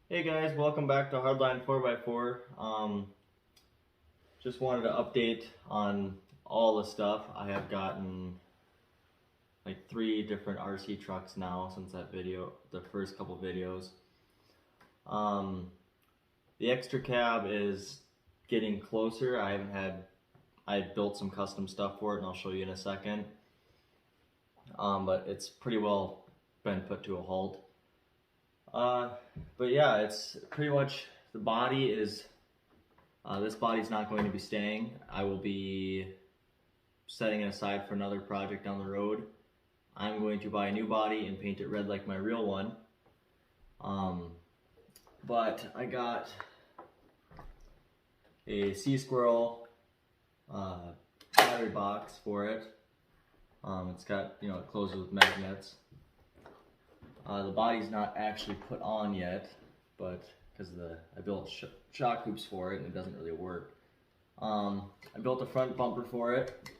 Hey guys, welcome back to Hardline 4x4. Just wanted to update on all the stuff. I have gotten like 3 different RC trucks now since that video, the first couple videos. The Xtracab is getting closer. I built some custom stuff for it and I'll show you in a second. But it's pretty well been put to a halt. But yeah, it's pretty much, the body is, this body's not going to be staying. I will be setting it aside for another project down the road. I'm going to buy a new body and paint it red like my real one. But I got a Sea Squirrel battery box for it. It's got, it closes with magnets. The body's not actually put on yet, but because I built shock hoops for it and it doesn't really work. I built a front bumper for it.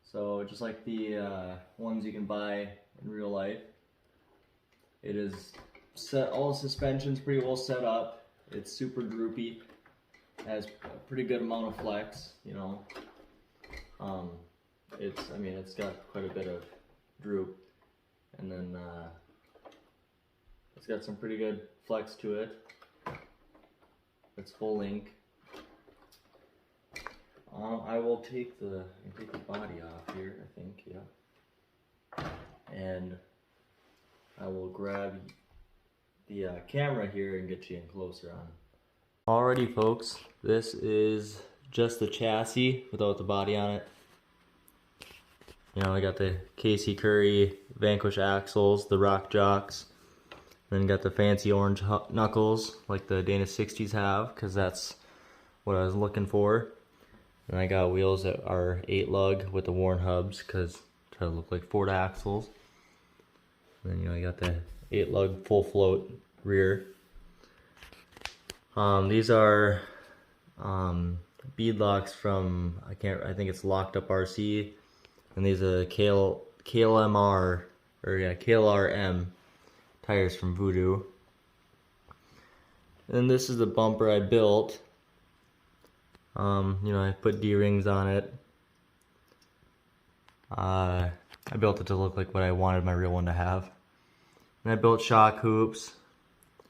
So just like the ones you can buy in real life, it is set. All the suspension's pretty well set up. It's super droopy. Has a pretty good amount of flex. It's got quite a bit of droop. And then it's got some pretty good flex to it. It's full link. I will take the body off here, I think, yeah. And I will grab the camera here and get you in closer on. Alrighty folks, this is just the chassis without the body on it. I got the Casey Curry Vanquish axles, the Rock Jocks, then got the fancy orange knuckles like the Dana 60s have, because that's what I was looking for. And I got wheels that are 8 lug with the worn hubs, because try to look like Ford axles. And then I got the 8 lug full float rear. These are bead locks from I think it's Locked Up RC. And these are KLRM tires from Voodoo. And this is the bumper I built. I put D-rings on it. I built it to look like what I wanted my real one to have. And I built shock hoops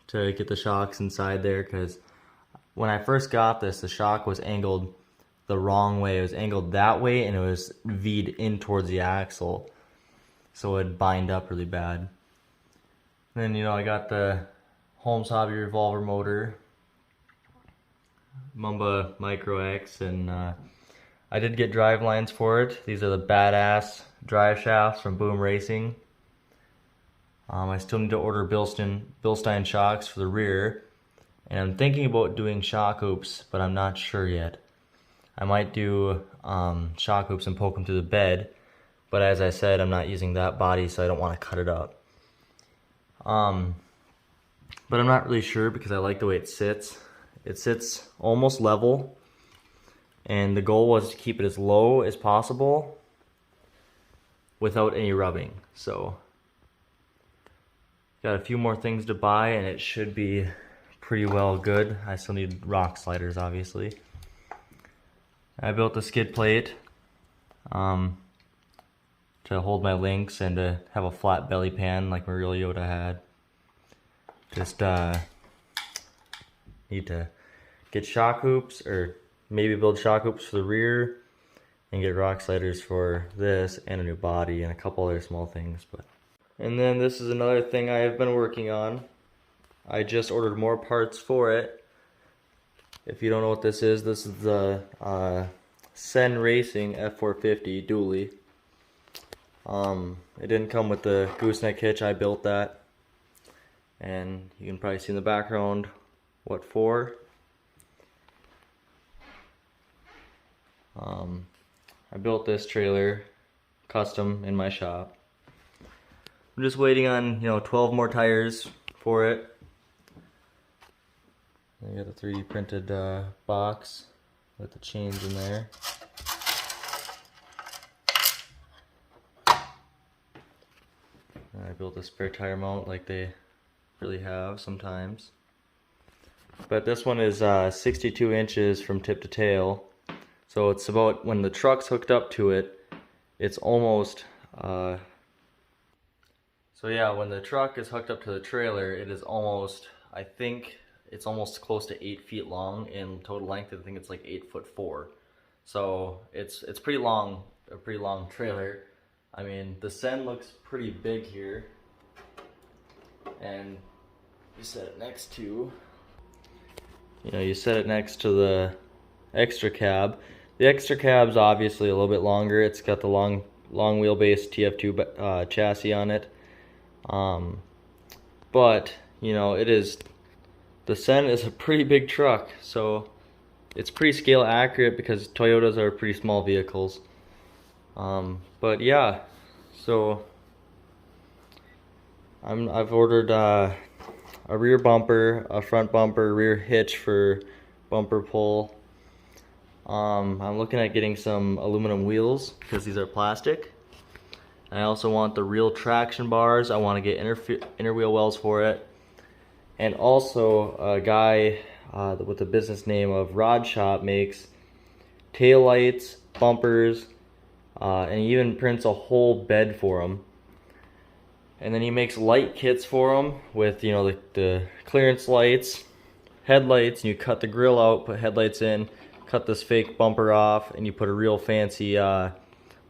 to get the shocks inside there, because when I first got this, the shock was angled the wrong way. It was angled that way and it was V'd in towards the axle, so it'd bind up really bad. And then I got the Holmes Hobby revolver motor, Mamba Micro X, and I did get drive lines for it. These are the badass drive shafts from Boom Racing. I still need to order Bilstein shocks for the rear, and I'm thinking about doing shock hoops, but I'm not sure yet. I might do shock hoops and poke them through the bed, but as I said, I'm not using that body, so I don't want to cut it up. But I'm not really sure because I like the way it sits. It sits almost level, and the goal was to keep it as low as possible without any rubbing. So, got a few more things to buy, and it should be pretty well good. I still need rock sliders, obviously. I built a skid plate to hold my links and to have a flat belly pan like my real Yoda had. Just need to get shock hoops, or maybe build shock hoops for the rear, and get rock sliders for this, and a new body, and a couple other small things. And then this is another thing I have been working on. I just ordered more parts for it. If you don't know what this is the Sen Racing F450 dually. It didn't come with the gooseneck hitch. I built that, and you can probably see in the background what for. I built this trailer custom in my shop. I'm just waiting on 12 more tires for it. I got a 3D printed box with the chains in there. I built a spare tire mount like they really have sometimes. But this one is 62 inches from tip to tail. So it's about, when the truck's hooked up to it, it's almost, so yeah, when the truck is hooked up to the trailer, it is almost, I think it's almost close to 8 feet long in total length. I think it's like 8'4". So it's pretty long, a pretty long trailer. I mean, the Sen looks pretty big here. And you set it next to, you set it next to the Xtracab. The Xtracab's obviously a little bit longer. It's got the long wheelbase TF2 chassis on it. But it is, the Sen is a pretty big truck, so it's pretty scale accurate because Toyotas are pretty small vehicles. But yeah, so I've ordered a rear bumper, a front bumper, rear hitch for bumper pull. I'm looking at getting some aluminum wheels because these are plastic. I also want the real traction bars. I want to get inner wheel wells for it. And also a guy with the business name of Rod Shop makes tail lights, bumpers, and he even prints a whole bed for them. And then he makes light kits for them with, the clearance lights, headlights, and you cut the grill out, put headlights in, cut this fake bumper off, and you put a real fancy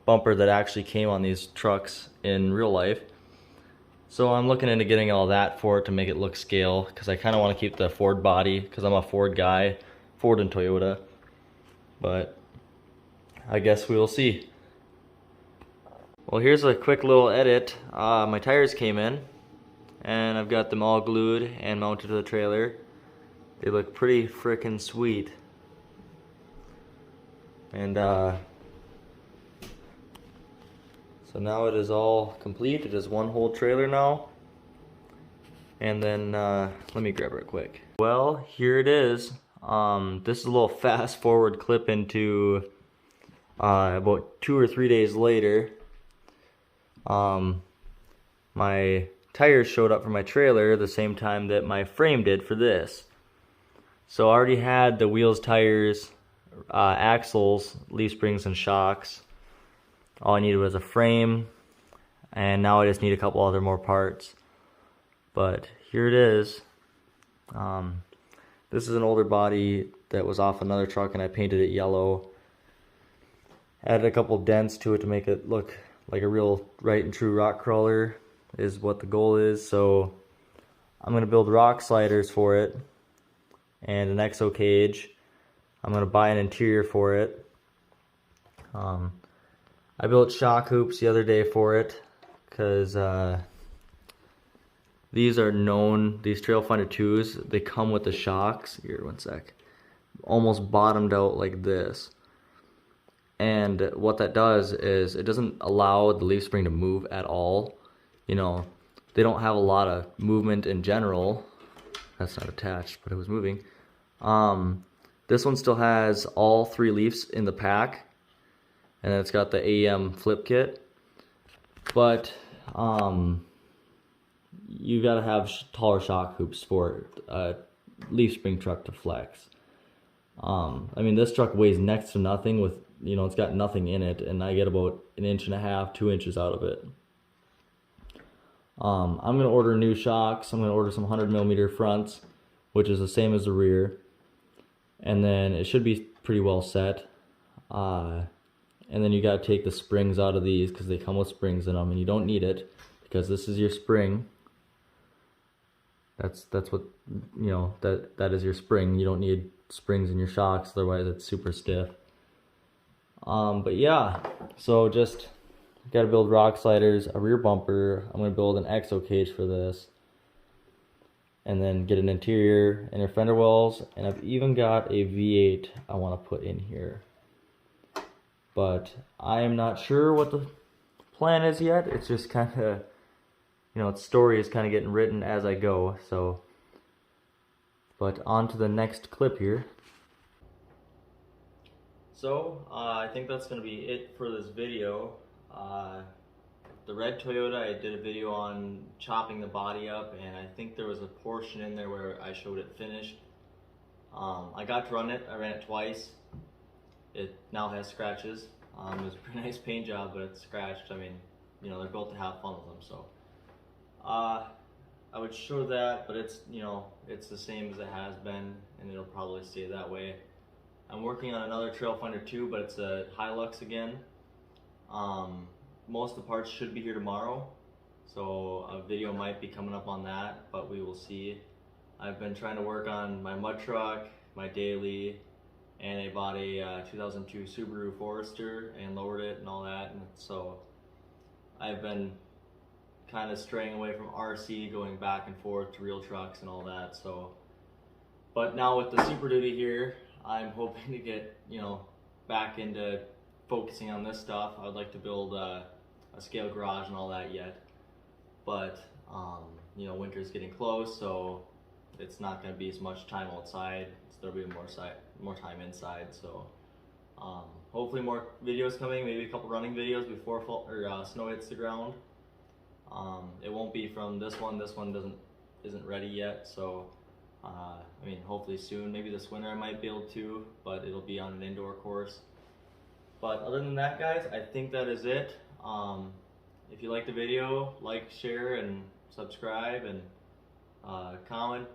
bumper that actually came on these trucks in real life. So I'm looking into getting all that for it to make it look scale, because I kind of want to keep the Ford body, because I'm a Ford guy, Ford and Toyota. But I guess we will see. Well, here's a quick little edit. My tires came in, and I've got them all glued and mounted to the trailer. They look pretty frickin' sweet. And so now it is all complete. It is one whole trailer now. And then let me grab it quick. Well, here it is. This is a little fast forward clip into about 2 or 3 days later. My tires showed up for my trailer the same time that my frame did for this. So I already had the wheels, tires, axles, leaf springs, and shocks. All I needed was a frame, and now I just need a couple other more parts. But here it is. This is an older body that was off another truck, and I painted it yellow. Added a couple dents to it to make it look like a real right and true rock crawler is what the goal is. So I'm going to build rock sliders for it and an exo cage. I'm going to buy an interior for it. I built shock hoops the other day for it because these are known, these Trail Finder 2s, they come with the shocks. Here, one sec. Almost bottomed out like this. And what that does is it doesn't allow the leaf spring to move at all. They don't have a lot of movement in general. That's not attached, but it was moving. This one still has all 3 leaves in the pack, and then it's got the AEM flip kit. But you gotta have taller shock hoops for a leaf spring truck to flex. I mean, this truck weighs next to nothing with, it's got nothing in it, and I get about 1.5 to 2 inches out of it. I'm gonna order new shocks. I'm gonna order some 100mm fronts, which is the same as the rear, and then it should be pretty well set. And then you gotta take the springs out of these because they come with springs in them, and you don't need it because this is your spring. That's what that is your spring. You don't need springs in your shocks, otherwise it's super stiff. But yeah, so just gotta build rock sliders, a rear bumper. I'm gonna build an exo cage for this, and then get an interior, inner fender wells, and I've even got a V8 I want to put in here. But I am not sure what the plan is yet. It's just kind of, its story is kind of getting written as I go. So, but on to the next clip here. So I think that's going to be it for this video. the red Toyota, I did a video on chopping the body up, and I think there was a portion in there where I showed it finished. I got to run it. I ran it twice. It now has scratches. It was a pretty nice paint job, but it's scratched. I mean, you know, they're built to have fun with them, so. I would show that, but it's, you know, it's the same as it has been, and it'll probably stay that way. I'm working on another trail finder too, but it's a Hilux again. Most of the parts should be here tomorrow, so a video might be coming up on that, but we will see. I've been trying to work on my mud truck, my daily, and I bought a 2002 Subaru Forester and lowered it and all that, and so I've been kind of straying away from RC, going back and forth to real trucks and all that. So, but now with the Super Duty here, I'm hoping to get, you know, back into focusing on this stuff. I would like to build a scale garage and all that yet, but you know, winter's getting close, so it's not going to be as much time outside. There'll be more time inside. So hopefully more videos coming, maybe a couple running videos before snow hits the ground. It won't be from this one. This one isn't ready yet, so I mean, hopefully soon. Maybe this winter I might be able to, but it'll be on an indoor course. But other than that, guys, I think that is it. If you like the video, like, share, and subscribe, and comment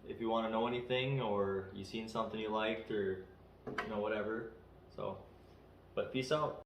if you want to know anything, or you seen something you liked, or you know, whatever. So, but peace out.